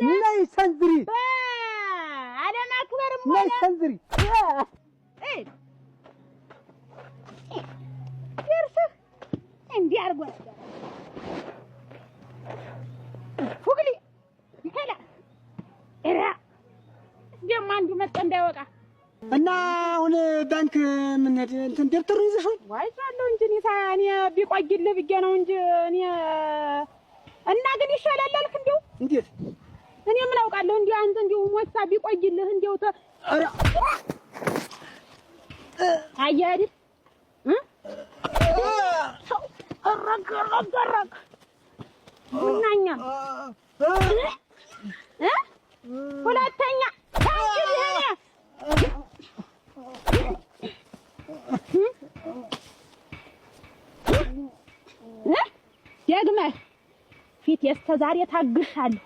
ነይ ሰንዝሪ አለማክበርም ነይ ሰንዝሪ ይርፍህ እንዲህ አድርጎ ነበር ፉግሊ ይከላ እራ ደም አንዱ መጣ እንዳይወጣ እና አሁን ባንክ ምን እንትን ደብተሩን ይዘሽው ዋይቻለሁ እንጂ እኔ ቢቆይልህ ብዬ ነው እንጂ እኔ እና ግን ይሻላል አልክ እንደው እንዴት እኔ ምን አውቃለሁ እንዴ አንተ እንደው ሞታ ቢቆይልህ እንደው አያዲ አረጋጋራክ እናኛ ሁለተኛ ደግመህ ፊት የስተዛሬ ታግሻለሁ